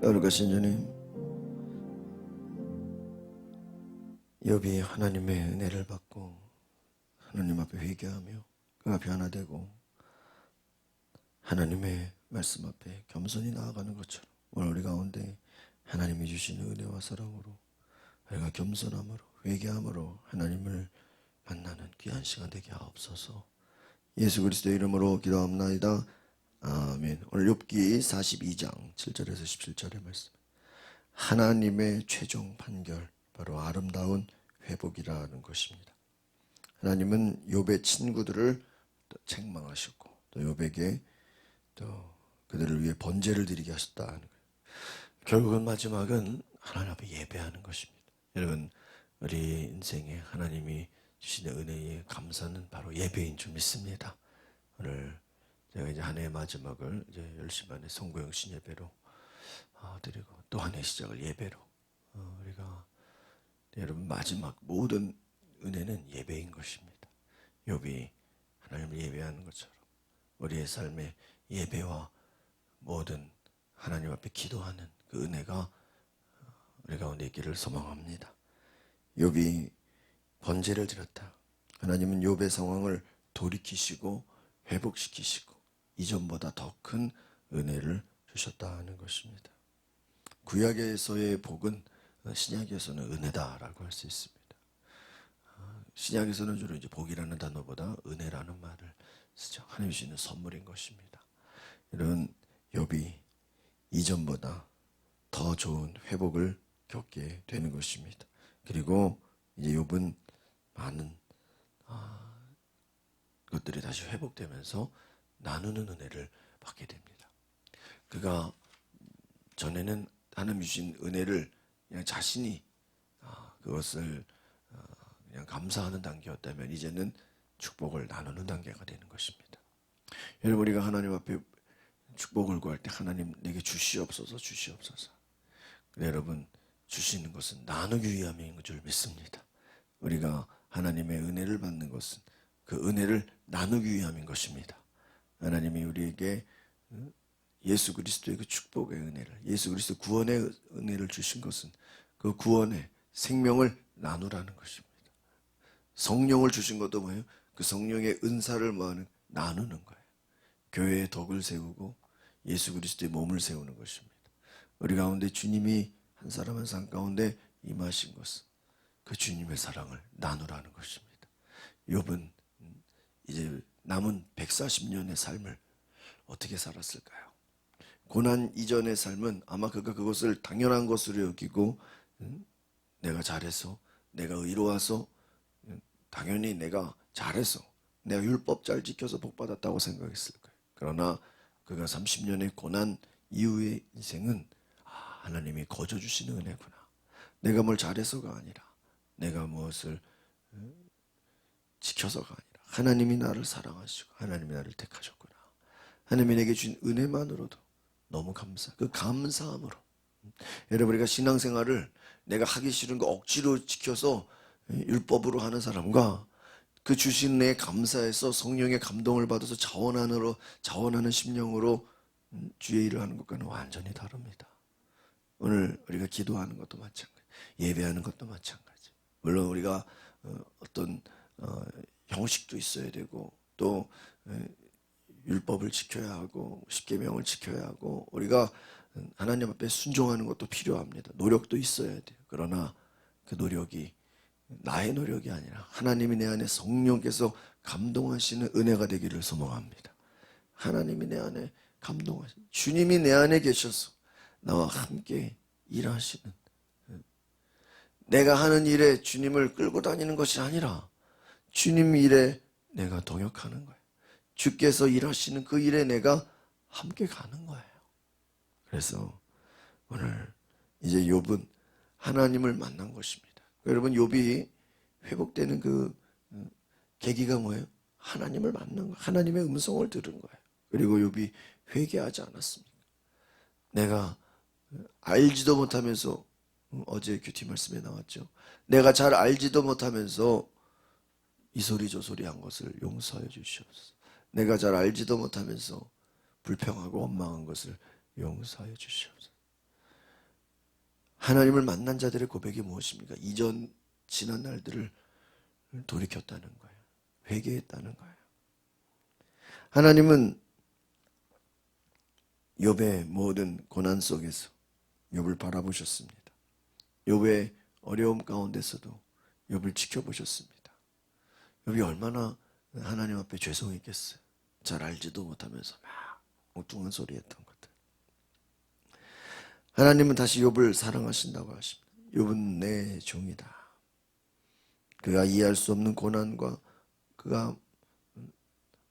거룩하신 주님, 욥이 하나님의 은혜를 받고 하나님 앞에 회개하며 그 앞에 하나 되고 하나님의 말씀 앞에 겸손히 나아가는 것처럼 오늘 우리 가운데 하나님이 주시는 은혜와 사랑으로 우리가 겸손함으로 회개함으로 하나님을 만나는 귀한 시간 되게 하옵소서. 예수 그리스도의 이름으로 기도합나이다. 아멘. 오늘 욥기 42장 7절에서 17절의 말씀, 하나님의 최종 판결, 바로 아름다운 회복이라는 것입니다. 하나님은 욥의 친구들을 또 책망하셨고 또 욥에게 또 그들을 위해 번제를 드리게 하셨다는 거예요. 결국은 마지막은 하나님 앞에 예배하는 것입니다. 여러분, 우리 인생에 하나님이 주시는 은혜에 감사는 바로 예배인 줄 믿습니다. 오늘 제가 이제 한 해의 마지막을 이제 10시 반에 송구영신 예배로 드리고 또 한 해 시작을 예배로 우리가 여러분 마지막 모든 은혜는 예배인 것입니다. 욥이 하나님을 예배하는 것처럼 우리의 삶의 예배와 모든 하나님 앞에 기도하는 그 은혜가 우리 가운데 있기를 소망합니다. 욥이 번제를 드렸다. 하나님은 욥의 상황을 돌이키시고 회복시키시고 이전보다 더 큰 은혜를 주셨다는 것입니다. 구약에서의 복은 신약에서는 은혜다라고 할 수 있습니다. 신약에서는 주로 이제 복이라는 단어보다 은혜라는 말을 쓰죠. 하나님 주시는 선물인 것입니다. 이런 욥이 이전보다 더 좋은 회복을 겪게 되는 것입니다. 그리고 이제 욥은 많은 것들이 다시 회복되면서 나누는 은혜를 받게 됩니다. 그가 전에는 하나님 주신 은혜를 그냥 자신이 그것을 그냥 감사하는 단계였다면 이제는 축복을 나누는 단계가 되는 것입니다. 여러분, 우리가 하나님 앞에 축복을 구할 때 하나님 내게 주시옵소서 주시옵소서. 여러분, 주시는 것은 나누기 위함인 줄 믿습니다. 우리가 하나님의 은혜를 받는 것은 그 은혜를 나누기 위함인 것입니다. 하나님이 우리에게 예수 그리스도의 그 축복의 은혜를, 예수 그리스도 구원의 은혜를 주신 것은 그 구원의 생명을 나누라는 것입니다. 성령을 주신 것도 뭐예요? 그 성령의 은사를 뭐하는? 나누는 거예요. 교회의 덕을 세우고 예수 그리스도의 몸을 세우는 것입니다. 우리 가운데 주님이 한 사람 한 사람 가운데 임하신 것은 그 주님의 사랑을 나누라는 것입니다. 욥은 이제 남은 140년의 삶을 어떻게 살았을까요? 고난 이전의 삶은 아마 그가 그것을 당연한 것으로 여기고 내가 잘해서, 내가 의로워서, 당연히 내가 잘해서, 내가 율법 잘 지켜서 복받았다고 생각했을 거예요. 그러나 그가 30년의 고난 이후의 인생은 하나님이 거저 주시는 은혜구나. 내가 뭘 잘해서가 아니라 내가 무엇을 지켜서가 아니라 하나님이 나를 사랑하시고 하나님이 나를 택하셨구나. 하나님이 내게 주신 은혜만으로도 너무 그 감사함으로. 여러분, 우리가 신앙생활을 내가 하기 싫은 거 억지로 지켜서 율법으로 하는 사람과 그 주신 은혜에 감사해서 성령의 감동을 받아서 자원하는 심령으로 주의 일을 하는 것과는 완전히 다릅니다. 오늘 우리가 기도하는 것도 마찬가지, 예배하는 것도 마찬가지. 물론 우리가 어떤 형식도 있어야 되고 또 율법을 지켜야 하고 십계명을 지켜야 하고 우리가 하나님 앞에 순종하는 것도 필요합니다. 노력도 있어야 돼요. 그러나 그 노력이 나의 노력이 아니라 하나님이 내 안에 성령께서 감동하시는 은혜가 되기를 소망합니다. 하나님이 내 안에 감동하시는, 주님이 내 안에 계셔서 나와 함께 일하시는, 내가 하는 일에 주님을 끌고 다니는 것이 아니라 주님 일에 내가 동역하는 거예요. 주께서 일하시는 그 일에 내가 함께 가는 거예요. 그래서 오늘 이제 욥은 하나님을 만난 것입니다. 여러분, 욥이 회복되는 그 계기가 뭐예요? 하나님을 만난 거예요. 하나님의 음성을 들은 거예요. 그리고 욥이 회개하지 않았습니까? 내가 알지도 못하면서, 어제 큐티 말씀에 나왔죠. 내가 잘 알지도 못하면서 이 소리 저 소리 한 것을 용서해 주시옵소서. 내가 잘 알지도 못하면서 불평하고 원망한 것을 용서해 주시옵소서. 하나님을 만난 자들의 고백이 무엇입니까? 이전 지난 날들을 돌이켰다는 거예요. 회개했다는 거예요. 하나님은 욥의 모든 고난 속에서 욥을 바라보셨습니다. 욥의 어려움 가운데서도 욥을 지켜보셨습니다. 욥이 얼마나 하나님 앞에 죄송했겠어요. 잘 알지도 못하면서 막 엉뚱한 소리 했던 것들. 하나님은 다시 욥을 사랑하신다고 하십니다. 욥은 내 종이다. 그가 이해할 수 없는 고난과 그가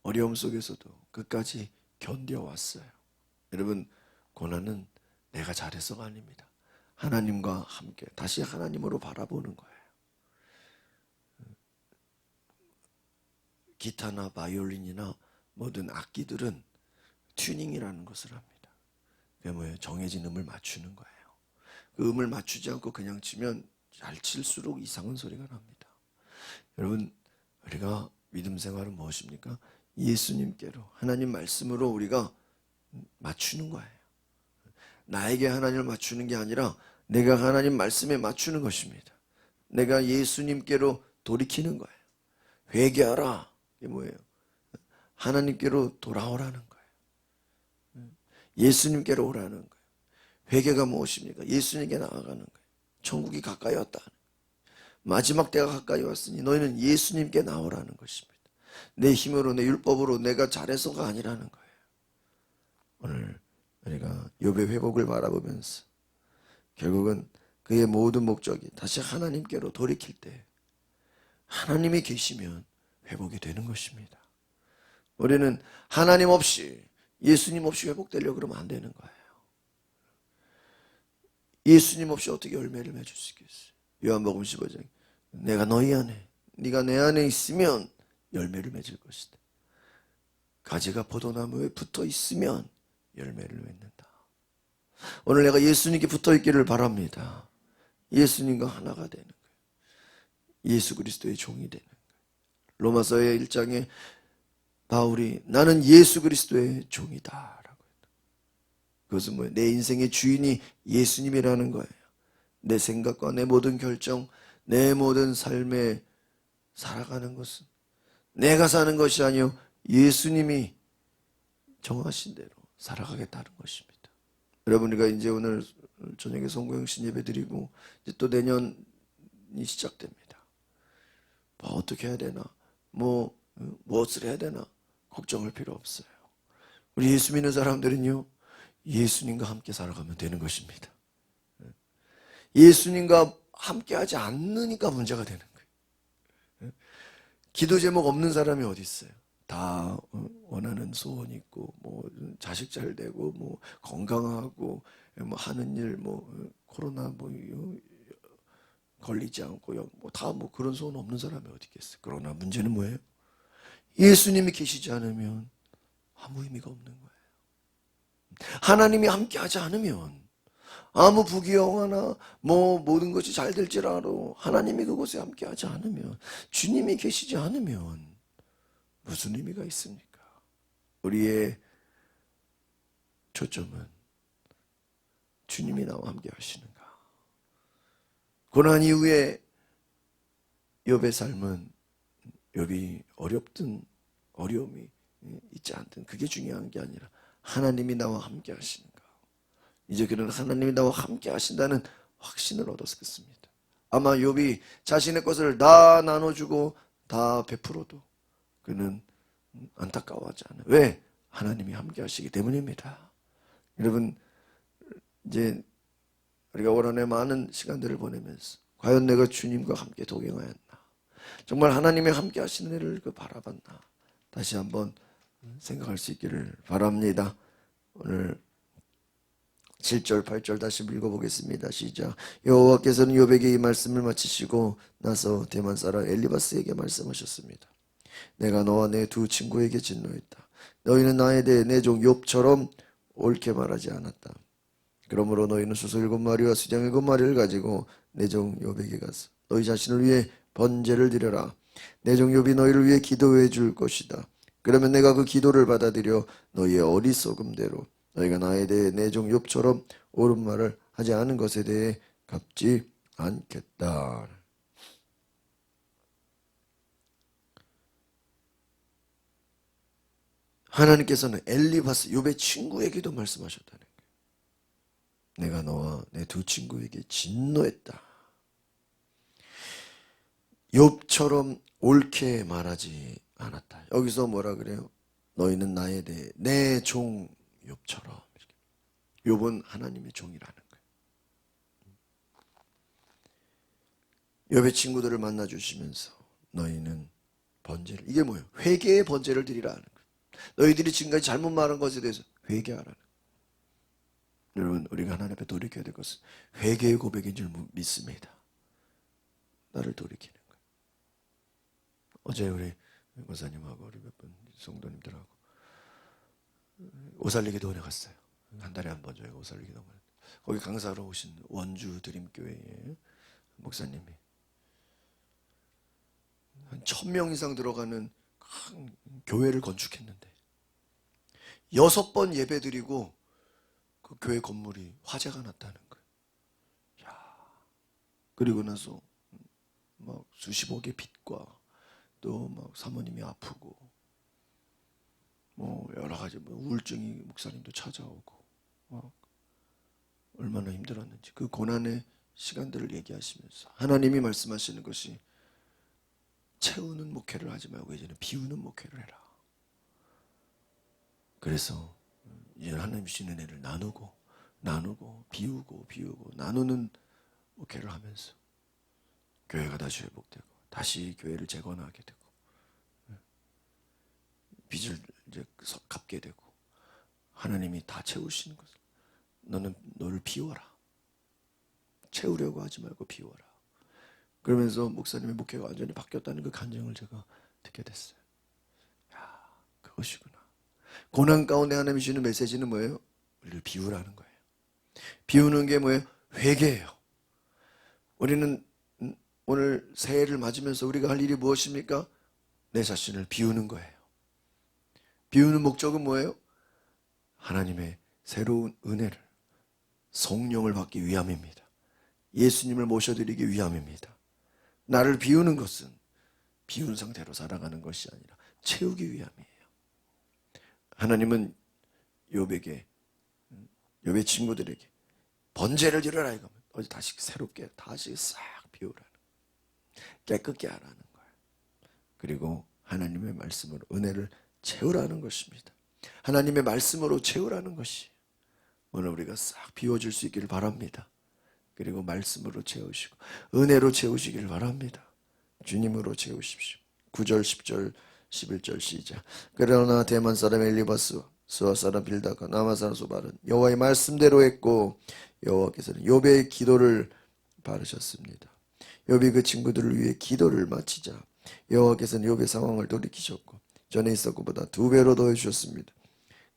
어려움 속에서도 끝까지 견뎌왔어요. 여러분, 고난은 내가 잘해서가 아닙니다. 하나님과 함께 다시 하나님으로 바라보는 거예요. 기타나 바이올린이나 모든 악기들은 튜닝이라는 것을 합니다. 그게 뭐예요? 정해진 음을 맞추는 거예요. 그 음을 맞추지 않고 그냥 치면 잘 칠수록 이상한 소리가 납니다. 여러분, 우리가 믿음 생활은 무엇입니까? 예수님께로, 하나님 말씀으로 우리가 맞추는 거예요. 나에게 하나님을 맞추는 게 아니라 내가 하나님 말씀에 맞추는 것입니다. 내가 예수님께로 돌이키는 거예요. 회개하라. 이게 뭐예요? 하나님께로 돌아오라는 거예요. 예수님께로 오라는 거예요. 회개가 무엇입니까? 예수님께 나아가는 거예요. 천국이 가까이 왔다. 마지막 때가 가까이 왔으니 너희는 예수님께 나오라는 것입니다. 내 힘으로, 내 율법으로 내가 잘해서가 아니라는 거예요. 오늘 우리가 욥의 회복을 바라보면서 결국은 그의 모든 목적이 다시 하나님께로 돌이킬 때 하나님이 계시면 회복이 되는 것입니다. 우리는 하나님 없이, 예수님 없이 회복되려고 그러면 안 되는 거예요. 예수님 없이 어떻게 열매를 맺을 수 있겠어요? 요한복음 15장, 내가 너희 안에, 네가 내 안에 있으면 열매를 맺을 것이다. 가지가 포도나무에 붙어 있으면 열매를 맺는다. 오늘 내가 예수님께 붙어 있기를 바랍니다. 예수님과 하나가 되는 거예요. 예수 그리스도의 종이 되는 거예요. 로마서의 1장에 바울이 나는 예수 그리스도의 종이다 라고 했다. 그것은 뭐예요? 내 인생의 주인이 예수님이라는 거예요. 내 생각과 내 모든 결정, 내 모든 삶에 살아가는 것은 내가 사는 것이 아니요 예수님이 정하신 대로 살아가겠다는 것입니다. 여러분, 우리가 이제 오늘 저녁에 성공영신 예배 드리고 이제 또 내년이 시작됩니다. 뭐 어떻게 해야 되나, 무엇을 해야 되나 걱정할 필요 없어요. 우리 예수 믿는 사람들은요, 예수님과 함께 살아가면 되는 것입니다. 예수님과 함께 하지 않으니까 문제가 되는 거예요. 기도 제목 없는 사람이 어디 있어요? 다 원하는 소원이 있고, 자식 잘 되고, 건강하고, 하는 일, 코로나 걸리지 않고, 다 그런 소원 없는 사람이 어디 있겠어요? 그러나 문제는 뭐예요? 예수님이 계시지 않으면 아무 의미가 없는 거예요. 하나님이 함께 하지 않으면 아무 부귀영화나 모든 것이 잘 될지라도 하나님이 그곳에 함께 하지 않으면, 주님이 계시지 않으면 무슨 의미가 있습니까? 우리의 초점은 주님이 나와 함께 하시는가. 고난 이후에 욥의 삶은, 욥이 어렵든 어려움이 있지 않든 그게 중요한 게 아니라 하나님이 나와 함께 하시는가. 이제 그는 하나님이 나와 함께 하신다는 확신을 얻었습니다. 아마 욥이 자신의 것을 다 나눠주고 다 베풀어도 그는 안타까워하지 않아요. 왜? 하나님이 함께 하시기 때문입니다. 여러분, 이제 우리가 올 한해 많은 시간들을 보내면서 과연 내가 주님과 함께 동행하였나, 정말 하나님이 함께 하시는 일을 바라봤나, 다시 한번 생각할 수 있기를 바랍니다. 오늘 7절 8절 다시 읽어보겠습니다. 시작. 여호와께서는 욥에게 이 말씀을 마치시고 나서 대만 사람 엘리바스에게 말씀하셨습니다. 내가 너와 내 두 친구에게 진노했다. 너희는 나에 대해 내 종 욥처럼 옳게 말하지 않았다. 그러므로 너희는 수소 7마리와 수장 7마리를 가지고 내 종 욥에게 가서 너희 자신을 위해 번제를 드려라. 내 종 욥이 너희를 위해 기도해 줄 것이다. 그러면 내가 그 기도를 받아들여 너희의 어리석음대로 너희가 나에 대해 내 종 욥처럼 옳은 말을 하지 않은 것에 대해 갚지 않겠다. 하나님께서는 엘리바스 욥의 친구에게도 말씀하셨다는 거예요. 내가 너와 내 두 친구에게 진노했다. 욥처럼 옳게 말하지 않았다. 여기서 뭐라 그래요? 너희는 나에 대해 내 종 욥처럼. 욥은 하나님의 종이라는 거예요. 욥의 친구들을 만나 주시면서 너희는 번제를, 이게 뭐예요? 회개의 번제를 드리라는 거예요. 너희들이 지금까지 잘못 말한 것에 대해서 회개하라는 거예요. 여러분, 우리가 하나님 앞에 돌이켜야 될 것은 회개의 고백인 줄 믿습니다. 나를 돌이키는 거예요. 어제 우리 권사님하고 우리 몇 분 성도님들하고 오살리 기도원에 갔어요. 한 달에 한 번 저희가 오살리 기도원. 거기 강사로 오신 원주 드림교회의 목사님이 한 1000명 이상 들어가는 큰 교회를 건축했는데 6번 예배 드리고 그 교회 건물이 화재가 났다는 거예요. 야, 그리고 나서 막 수십억의 빚과 또 막 사모님이 아프고 뭐 여러 가지 뭐 우울증이 목사님도 찾아오고 막 얼마나 힘들었는지 그 고난의 시간들을 얘기하시면서 하나님이 말씀하시는 것이 채우는 목회를 하지 말고 이제는 비우는 목회를 해라. 그래서 이제 하나님 주신 은혜를 나누고 비우고 나누는 목회를 하면서 교회가 다시 회복되고 다시 교회를 재건하게 되고 빚을 이제 갚게 되고 하나님이 다 채우시는 것을 너는 너를 비워라. 채우려고 하지 말고 비워라. 그러면서 목사님의 목회가 완전히 바뀌었다는 그 간증을 제가 듣게 됐어요. 야, 그것이구나. 고난 가운데 하나님이 주는 메시지는 뭐예요? 우리를 비우라는 거예요. 비우는 게 뭐예요? 회개예요. 우리는 오늘 새해를 맞으면서 우리가 할 일이 무엇입니까? 내 자신을 비우는 거예요. 비우는 목적은 뭐예요? 하나님의 새로운 은혜를, 성령을 받기 위함입니다. 예수님을 모셔드리기 위함입니다. 나를 비우는 것은 비운 상태로 살아가는 것이 아니라 채우기 위함이에요. 하나님은 욥에게, 욥의 친구들에게 번제를 드려라 이거면 어제 다시 새롭게 다시 싹 비우라는, 깨끗게 하라는 거예요. 그리고 하나님의 말씀으로 은혜를 채우라는 것입니다. 하나님의 말씀으로 채우라는 것이 오늘 우리가 싹 비워줄 수 있기를 바랍니다. 그리고 말씀으로 채우시고 은혜로 채우시기를 바랍니다. 주님으로 채우십시오. 9절 10절 11절 시작. 그러나 대만 사람 엘리바스와 스와 사람 빌다가 남아 사람 소발은 여호와의 말씀대로 했고 여호와께서는 욥의 기도를 바르셨습니다. 욥이 그 친구들을 위해 기도를 마치자 여호와께서는 욥의 상황을 돌이키셨고 전에 있었고보다 2배로 더해주셨습니다.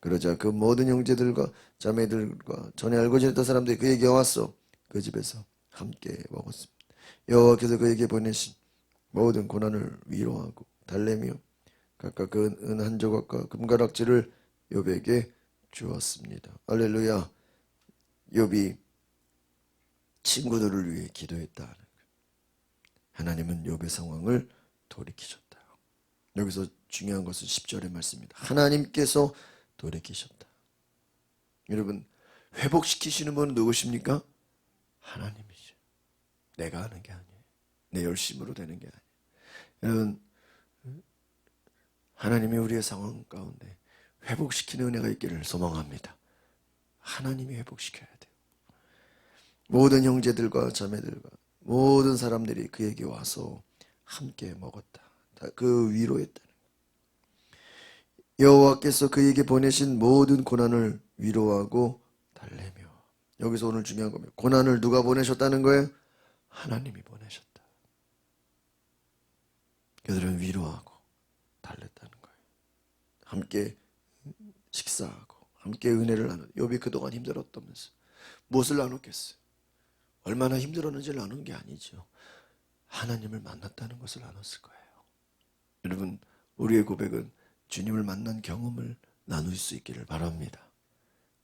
그러자 그 모든 형제들과 자매들과 전에 알고 지냈던 사람들이 그에게 왔어 그 집에서 함께 먹었습니다. 여호와께서 그에게 보내신 모든 고난을 위로하고 달래며 각각 그 은 한 조각과 금가락지를 욥에게 주었습니다. 할렐루야. 욥이 친구들을 위해 기도했다. 하나님은 욥의 상황을 돌이키셨다. 여기서 중요한 것은 10절의 말씀입니다. 하나님께서 돌이키셨다. 여러분, 회복시키시는 분은 누구십니까? 하나님이죠. 내가 하는 게 아니에요. 내 열심으로 되는 게 아니에요. 여러분, 하나님이 우리의 상황 가운데 회복시키는 은혜가 있기를 소망합니다. 하나님이 회복시켜야 돼요. 모든 형제들과 자매들과 모든 사람들이 그에게 와서 함께 먹었다. 그 위로했다는 여호와께서 그에게 보내신 모든 고난을 위로하고 달래며. 여기서 오늘 중요한 겁니다. 고난을 누가 보내셨다는 거예요? 하나님이 보내셨다. 그들은 위로하고 달랬다는 거예요. 함께 식사하고 함께 은혜를 나누. 욥이 그동안 힘들었다면서 무엇을 나눴겠어요? 얼마나 힘들었는지를 나눈 게 아니죠. 하나님을 만났다는 것을 나눴을 거예요. 여러분, 우리의 고백은 주님을 만난 경험을 나눌 수 있기를 바랍니다.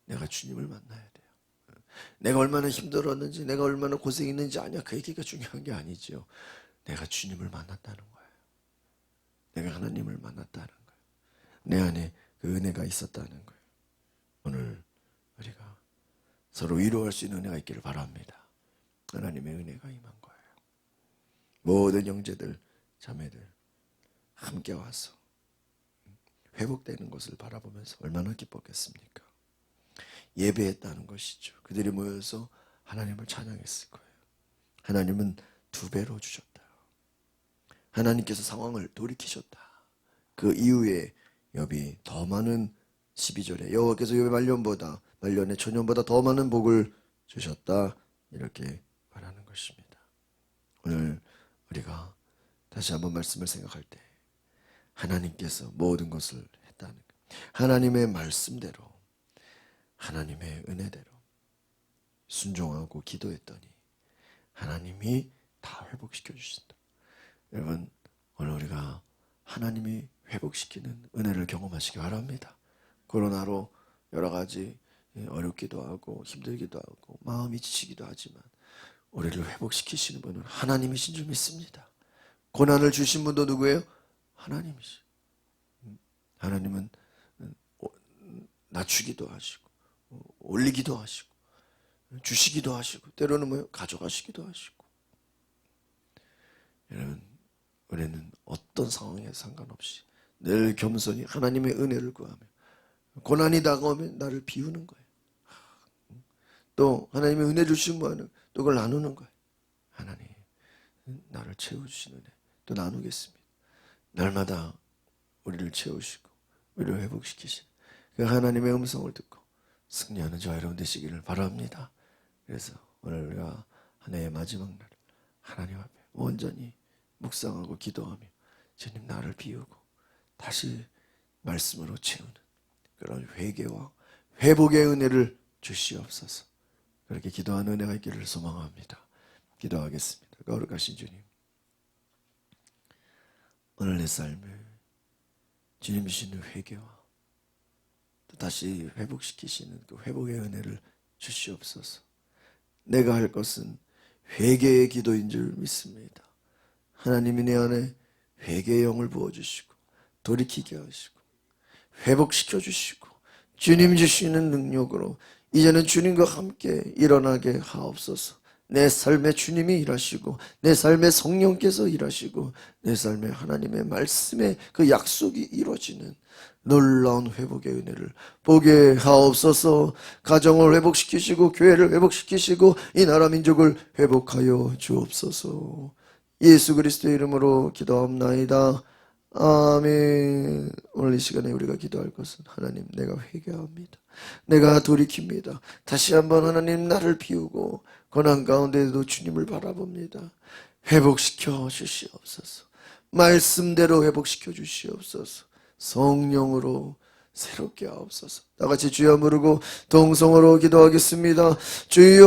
내가 주님을 만나야 돼요. 내가 얼마나 힘들었는지, 내가 얼마나 고생했는지 아니야. 그 얘기가 중요한 게 아니죠. 내가 주님을 만났다는 거예요. 내가 하나님을 만났다는 거예요. 내 안에 그 은혜가 있었다는 거예요. 오늘 우리가 서로 위로할 수 있는 은혜가 있기를 바랍니다. 하나님의 은혜가 임한 거예요. 모든 형제들, 자매들 함께 와서 회복되는 것을 바라보면서 얼마나 기뻤겠습니까? 예배했다는 것이죠. 그들이 모여서 하나님을 찬양했을 거예요. 하나님은 2배로 주셨다. 하나님께서 상황을 돌이키셨다. 그 이후에 욥이 더 많은 12절에 여호와께서 욥의 말년에 초년보다 더 많은 복을 주셨다. 이렇게 말하는 것입니다. 오늘 우리가 다시 한번 말씀을 생각할 때 하나님께서 모든 것을 했다는 것, 하나님의 말씀대로 하나님의 은혜대로 순종하고 기도했더니 하나님이 다 회복시켜 주신다. 여러분, 오늘 우리가 하나님이 회복시키는 은혜를 경험하시기 바랍니다. 코로나로 여러 가지 어렵기도 하고 힘들기도 하고 마음이 지치기도 하지만 우리를 회복시키시는 분은 하나님이신 줄 믿습니다. 고난을 주신 분도 누구예요? 하나님이시. 하나님은 낮추기도 하시고 올리기도 하시고 주시기도 하시고 때로는 뭐요? 가져가시기도 하시고. 여러분, 우리는 어떤 상황에 상관없이 늘 겸손히 하나님의 은혜를 구하며 고난이 다가오면 나를 비우는 거예요. 또 하나님의 은혜 주신 분은 또 그걸 나누는 거예요. 하나님, 나를 채워주시는 은혜 또 나누겠습니다. 날마다 우리를 채우시고 우리를 회복시키신 그 하나님의 음성을 듣고 승리하는 저와 여러분 되시기를 바랍니다. 그래서 오늘 우리가 한 해의 마지막 날 하나님 앞에 온전히 묵상하고 기도하며 주님 나를 비우고 다시 말씀으로 채우는 그런 회개와 회복의 은혜를 주시옵소서. 그렇게 기도하는 은혜가 있기를 소망합니다. 기도하겠습니다. 거룩하신 주님, 오늘 내 삶에 주님 주시는 회개와 또 다시 회복시키시는 그 회복의 은혜를 주시옵소서. 내가 할 것은 회개의 기도인 줄 믿습니다. 하나님이 내 안에 회개의 영을 부어주시고 돌이키게 하시고 회복시켜 주시고 주님 주시는 능력으로 이제는 주님과 함께 일어나게 하옵소서. 내 삶에 주님이 일하시고 내 삶에 성령께서 일하시고 내 삶에 하나님의 말씀의 그 약속이 이루어지는 놀라운 회복의 은혜를 보게 하옵소서. 가정을 회복시키시고 교회를 회복시키시고 이 나라 민족을 회복하여 주옵소서. 예수 그리스도의 이름으로 기도합나이다. 아멘. 오늘 이 시간에 우리가 기도할 것은 하나님, 내가 회개합니다. 내가 돌이킵니다. 다시 한번 하나님 나를 비우고 고난 가운데에도 주님을 바라봅니다. 회복시켜 주시옵소서. 말씀대로 회복시켜 주시옵소서. 성령으로 새롭게 하옵소서. 다같이 주여 부르고 동성으로 기도하겠습니다. 주여,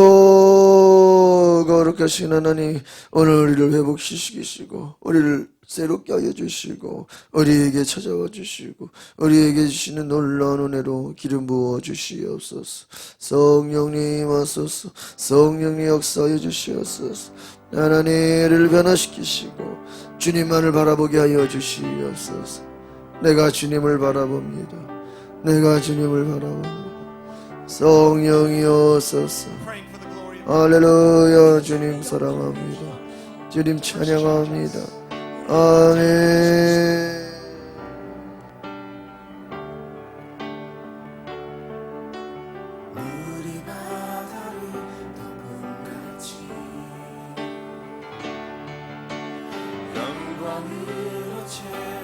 거룩하신 하나님, 오늘 우리를 회복시키시고 우리를 새롭게 하여 주시고 우리에게 찾아와 주시고 우리에게 주시는 놀라운 은혜로 기름 부어 주시옵소서. 성령님 하소서. 성령님 역사하여 주시옵소서. 하나님을 변화시키시고 주님만을 바라보게 하여 주시옵소서. 내가 주님을 바라봅니다. 내가 주님을 바라봅니다. 성령이 오소서. 할렐루야. 주님 사랑합니다. 주님 찬양합니다. 아멘. 우리 바다를 덮음같이 영광으로 채